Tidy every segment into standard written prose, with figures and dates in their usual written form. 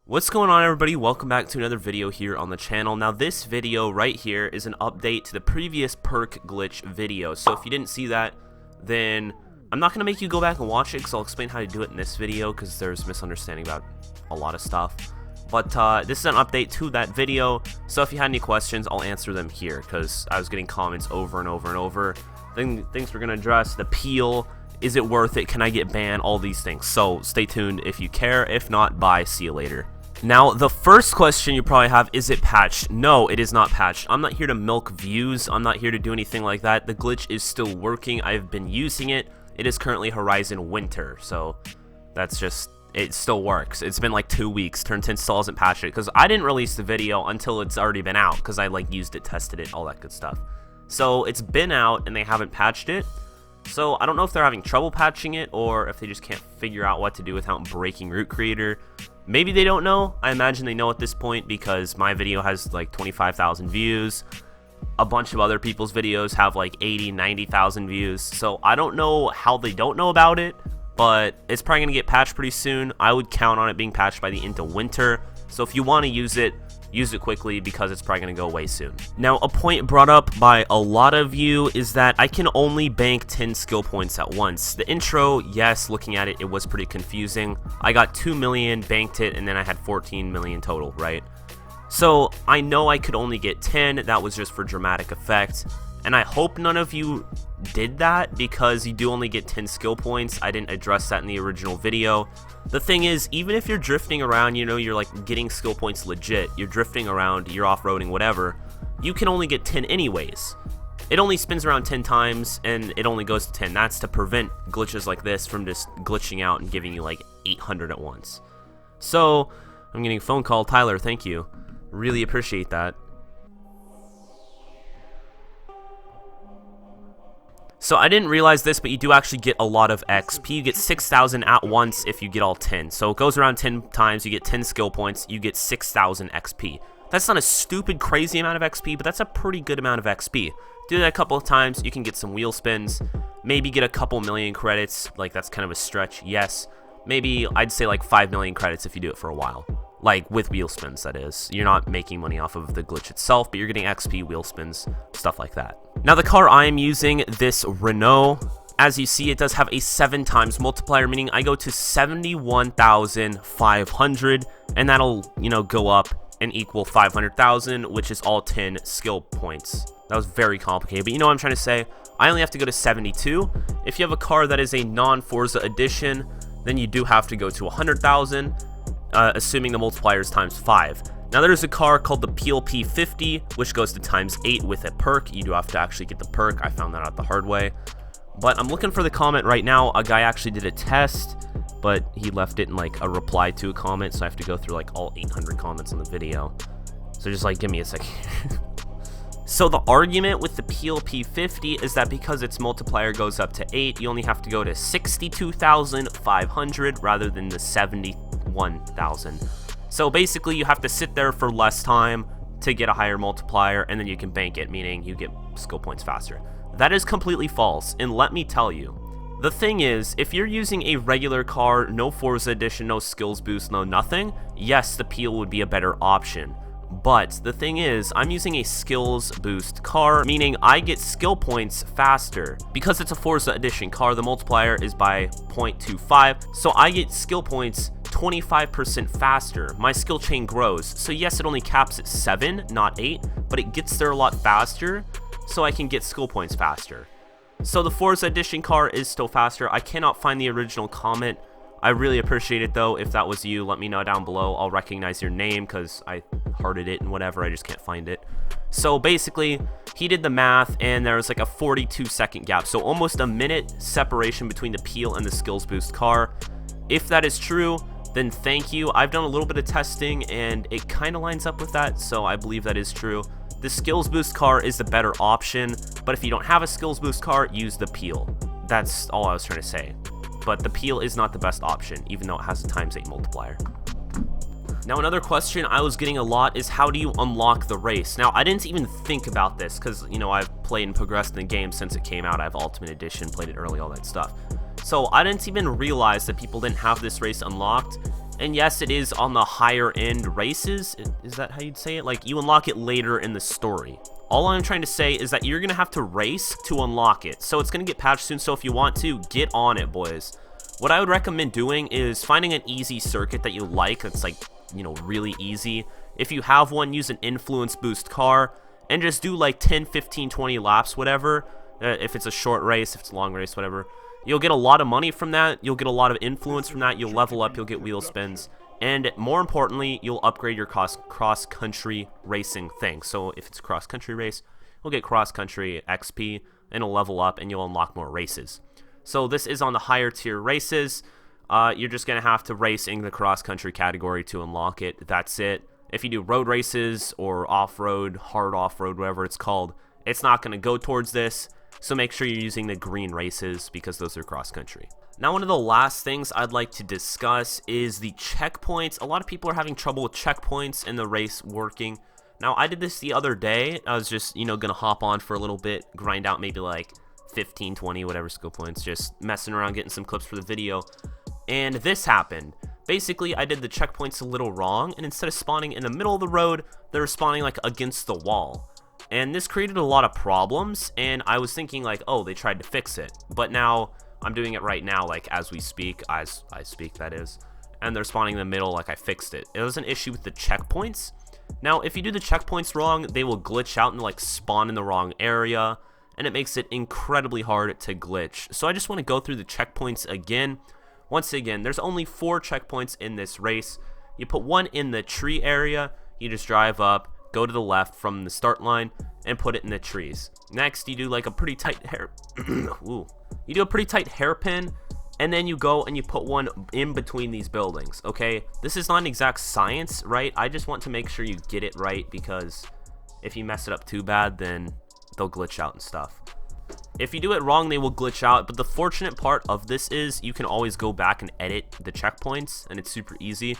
What's going on, everybody? Welcome back to another video here on the channel. Now this video right here is an update to the previous PERK glitch video. So if you didn't see that, then I'm not going to make you go back and watch it because I'll explain how to do it in this video because there's misunderstanding about a lot of stuff. But this is an update to that video, so if you had any questions, I'll answer them here because I was getting comments over and over and over. Things we're going to address, the peel, is it worth it, can I get banned, all these things. So stay tuned if you care. If not, bye, see you later. Now, the first question you probably have, is it patched? No, it is not patched. I'm not here to milk views. I'm not here to do anything like that. The glitch is still working. I've been using it. It is currently Horizon Winter, so that's just, it still works. It's been like 2 weeks. Turn 10 still hasn't patched it because I didn't release the video until it's already been out because I like used it, tested it, all that good stuff. So it's been out and they haven't patched it. So I don't know if they're having trouble patching it or if they just can't figure out what to do without breaking root creator. Maybe they don't know. I imagine they know at this point because my video has like 25,000 views. A bunch of other people's videos have like 80, 90,000 views. So I don't know how they don't know about it, but it's probably going to get patched pretty soon. I would count on it being patched by the end of winter. So if you want to use it quickly because it's probably going to go away soon. Now, a point brought up by a lot of you is that I can only bank 10 skill points at once. The intro, yes, looking at it, it was pretty confusing. I got 2 million, banked it, and then I had 14 million total, right? So I know I could only get 10. That was just for dramatic effect. And I hope none of you did that because you do only get 10 skill points. I didn't address that in the original video. The thing is, even if you're drifting around, you know, you're like getting skill points legit, you're drifting around, you're off-roading, whatever, you can only get 10 anyways. It only spins around 10 times and it only goes to 10. That's to prevent glitches like this from just glitching out and giving you like 800 at once. So, I'm getting a phone call. Tyler, thank you. Really appreciate that. So I didn't realize this, but you do actually get a lot of XP. You get 6,000 at once if you get all 10. So it goes around 10 times, you get 10 skill points, you get 6,000 XP. That's not a stupid, crazy amount of XP, but that's a pretty good amount of XP. Do that a couple of times, you can get some wheel spins, maybe get a couple million credits. Like, that's kind of a stretch, yes. Maybe, I'd say like 5 million credits if you do it for a while. Like, with wheel spins, that is. You're not making money off of the glitch itself, but you're getting XP, wheel spins, stuff like that. Now, the car I am using, this Renault, as you see, it does have a 7 times multiplier, meaning I go to 71,500, and that'll, you know, go up and equal 500,000, which is all 10 skill points. That was very complicated, but you know what I'm trying to say? I only have to go to 72. If you have a car that is a non-Forza edition, then you do have to go to 100,000. Assuming the multiplier is times 5. Now there's a car called the P50, which goes to times 8 with a perk. You do have to actually get the perk. I found that out the hard way. But I'm looking for the comment right now. A guy actually did a test, but he left it in like a reply to a comment, so I have to go through like all 800 comments on the video. So just like give me a second. So the argument with the P50 is that because its multiplier goes up to 8, you only have to go to 62,500 rather than the 71,000. So basically you have to sit there for less time to get a higher multiplier, and then you can bank it, meaning you get skill points faster. That is completely false, and let me tell you. The thing is, if you're using a regular car, no Forza edition, no skills boost, no nothing, yes, the peel would be a better option. But the thing is, I'm using a skills boost car, meaning I get skill points faster. Because it's a Forza edition car, the multiplier is by 0.25, so I get skill points 25% faster. My skill chain grows. So yes, it only caps at 7, not 8, but it gets there a lot faster, so I can get skill points faster. So the Forza edition car is still faster. I cannot find the original comment. I really appreciate it though. If that was you, let me know down below. I'll recognize your name because I hearted it and whatever. I just can't find it. So basically, he did the math and there was like a 42-second gap. So almost a minute separation between the peel and the skills boost car. If that is true, then thank you. I've done a little bit of testing and it kind of lines up with that. So I believe that is true. The skills boost car is the better option. But if you don't have a skills boost car, use the peel. That's all I was trying to say. But the peel is not the best option, even though it has a times 8 multiplier. Now, another question I was getting a lot is how do you unlock the race? Now, I didn't even think about this because, you know, I've played and progressed in the game since it came out. I have Ultimate Edition, played it early, all that stuff. So I didn't even realize that people didn't have this race unlocked. And yes, it is on the higher end races. Is that how you'd say it? Like, you unlock it later in the story. All I'm trying to say is that you're going to have to race to unlock it. So it's going to get patched soon. So if you want to, get on it, boys. What I would recommend doing is finding an easy circuit that you like. That's like, you know, really easy. If you have one, use an influence boost car and just do like 10, 15, 20 laps, whatever. If it's a short race, if it's a long race, whatever. You'll get a lot of money from that. You'll get a lot of influence from that. You'll level up. You'll get wheel spins. And more importantly, you'll upgrade your cross-country racing thing. So if it's a cross-country race, you'll get cross-country XP, and it'll level up, and you'll unlock more races. So this is on the higher tier races. You're just going to have to race in the cross-country category to unlock it. That's it. If you do road races or off-road, hard off-road, whatever it's called, it's not going to go towards this. So make sure you're using the green races because those are cross-country. Now, one of the last things I'd like to discuss is the checkpoints. A lot of people are having trouble with checkpoints and the race working. Now, I did this the other day. I was just, you know, going to hop on for a little bit, grind out maybe like 15, 20, whatever skill points, just messing around, getting some clips for the video. And this happened. Basically, I did the checkpoints a little wrong, and instead of spawning in the middle of the road, they were spawning like against the wall. And this created a lot of problems, and I was thinking like, oh, they tried to fix it. But now, I'm doing it right now, like as we speak, as I speak, that is. And they're spawning in the middle like I fixed it. It was an issue with the checkpoints. Now, if you do the checkpoints wrong, they will glitch out and like spawn in the wrong area, and it makes it incredibly hard to glitch. So I just want to go through the checkpoints again. Once again, there's only 4 checkpoints in this race. You put one in the tree area, you just drive up, go to the left from the start line, and put it in the trees. Next, you do like a pretty tight Ooh. You do a pretty tight hairpin, and then you go and you put one in between these buildings, okay? This is not an exact science, right? I just want to make sure you get it right, because if you mess it up too bad, then they'll glitch out and stuff. If you do it wrong, they will glitch out, but the fortunate part of this is you can always go back and edit the checkpoints, and it's super easy.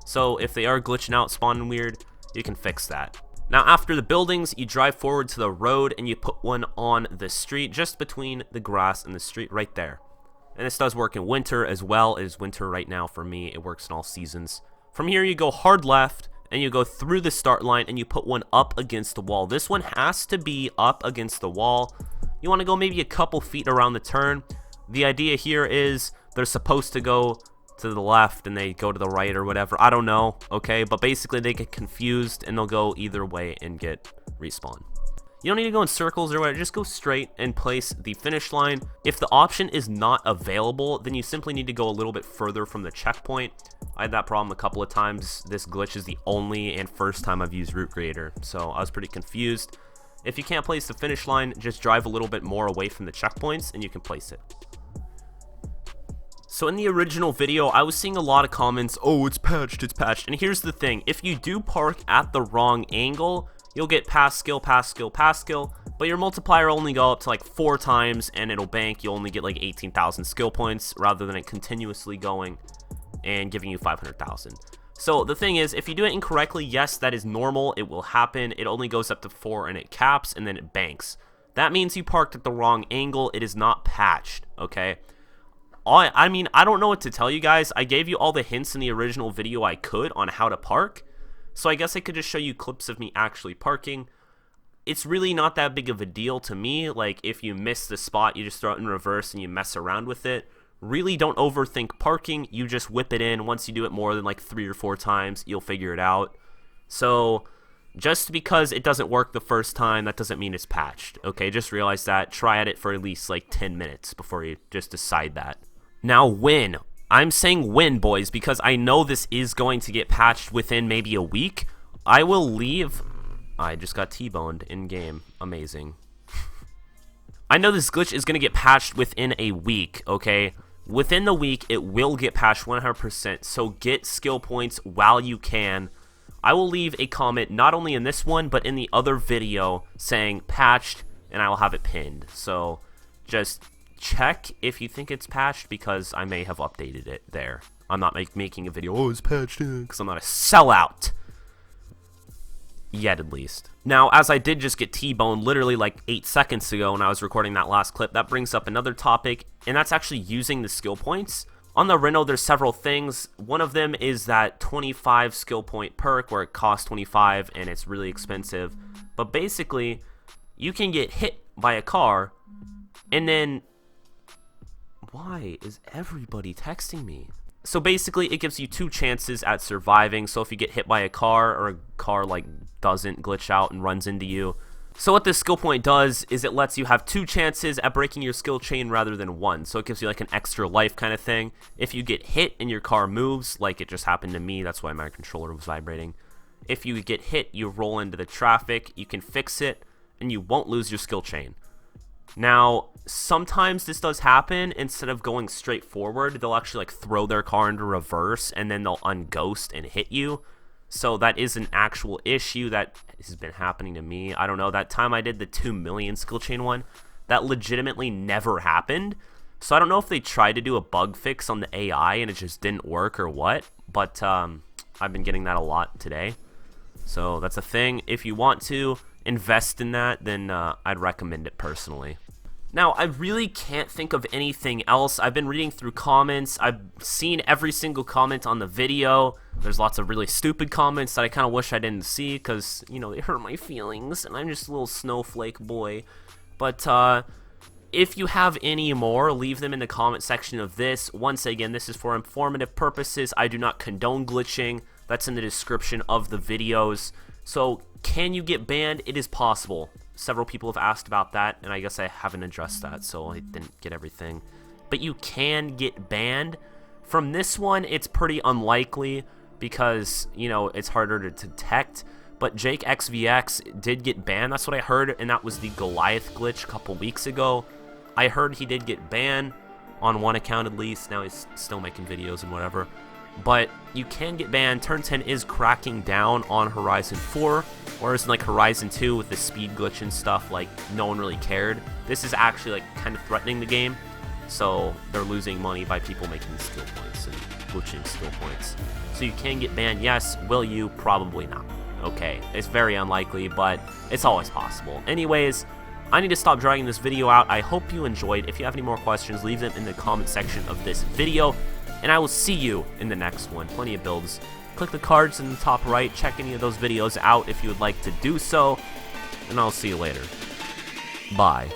So if they are glitching out, spawning weird, you can fix that. Now, after the buildings, you drive forward to the road and you put one on the street, just between the grass and the street right there. And this does work in winter as well. It is winter right now for me. It works in all seasons. From here, you go hard left and you go through the start line and you put one up against the wall. This one has to be up against the wall. You want to go maybe a couple feet around the turn. The idea here is they're supposed to go to the left and they go to the right or whatever. I don't know, okay? But basically they get confused and they'll go either way and get respawn. You don't need to go in circles or whatever, just go straight and place the finish line. If the option is not available, then you simply need to go a little bit further from the checkpoint. I had that problem a couple of times. This glitch is the only and first time I've used Route Creator, so I was pretty confused. If you can't place the finish line, just drive a little bit more away from the checkpoints and you can place it. So in the original video, I was seeing a lot of comments, oh, it's patched, and here's the thing, if you do park at the wrong angle, you'll get pass skill, but your multiplier will only go up to like 4 times, and it'll bank, you'll only get like 18,000 skill points, rather than it continuously going and giving you 500,000. So the thing is, if you do it incorrectly, yes, that is normal, it will happen, it only goes up to 4 and it caps, and then it banks. That means you parked at the wrong angle, it is not patched, okay? I mean, I don't know what to tell you guys. I gave you all the hints in the original video I could on how to park. So I guess I could just show you clips of me actually parking. It's really not that big of a deal to me. Like, if you miss the spot, you just throw it in reverse and you mess around with it. Really don't overthink parking. You just whip it in. Once you do it more than like 3 or 4 times, you'll figure it out. So just because it doesn't work the first time, that doesn't mean it's patched. Okay, just realize that. Try at it for at least like 10 minutes before you just decide that. Now, when? I'm saying when, boys, because I know this is going to get patched within maybe a week. I will leave. I just got T-boned in-game. Amazing. I know this glitch is going to get patched within a week, okay? Within the week, it will get patched 100%, so get skill points while you can. I will leave a comment, not only in this one, but in the other video, saying patched, and I will have it pinned. So, just check if you think it's patched, because I may have updated it there. I'm not making a video, oh, it's patched, because I'm not a sellout. Yet, at least. Now, as I did just get T-boned literally like 8 seconds ago when I was recording that last clip, that brings up another topic, and that's actually using the skill points. On the Renault, there's several things. One of them is that 25 skill point perk, where it costs 25 and it's really expensive. But basically, you can get hit by a car, and then... Why is everybody texting me? So basically, it gives you 2 chances at surviving. So if you get hit by a car, or a car like doesn't glitch out and runs into you. So what this skill point does is it lets you have 2 chances at breaking your skill chain rather than 1. So it gives you like an extra life kind of thing. If you get hit and your car moves, like it just happened to me, that's why my controller was vibrating. If you get hit, you roll into the traffic, you can fix it, and you won't lose your skill chain. Now, sometimes this does happen. Instead of going straight forward, they'll actually like throw their car into reverse, and then they'll unghost and hit you. So that is an actual issue that has been happening to me. I don't know, that time I did the 2 million skill chain one, that legitimately never happened. So I don't know if they tried to do a bug fix on the AI and it just didn't work or what, but I've been getting that a lot today. So that's a thing. If you want to invest in that, then I'd recommend it personally. Now, I really can't think of anything else. I've been reading through comments. I've seen every single comment on the video. There's lots of really stupid comments that I kind of wish I didn't see because, you know, they hurt my feelings, and I'm just a little snowflake boy. But if you have any more, leave them in the comment section of this. Once again, this is for informative purposes. I do not condone glitching. That's in the description of the videos. So, can you get banned? It is possible. Several people have asked about that, and I guess I haven't addressed that, so I didn't get everything. But you can get banned. From this one, it's pretty unlikely because, you know, it's harder to detect. But Jake XVX did get banned. That's what I heard, and that was the Goliath glitch a couple weeks ago. I heard he did get banned on one account at least. Now he's still making videos and whatever. But you can get banned. Turn 10 is cracking down on Horizon 4, whereas in like Horizon 2 with the speed glitch and stuff, like no one really cared. This is actually like kind of threatening the game, so they're losing money by people making skill points and glitching skill points. So you can get banned, yes. Will you? Probably not. Okay, it's very unlikely, but it's always possible. Anyways, I need to stop dragging this video out. I hope you enjoyed. If you have any more questions, leave them in the comment section of this video. And I will see you in the next one. Plenty of builds. Click the cards in the top right. Check any of those videos out if you would like to do so. And I'll see you later. Bye.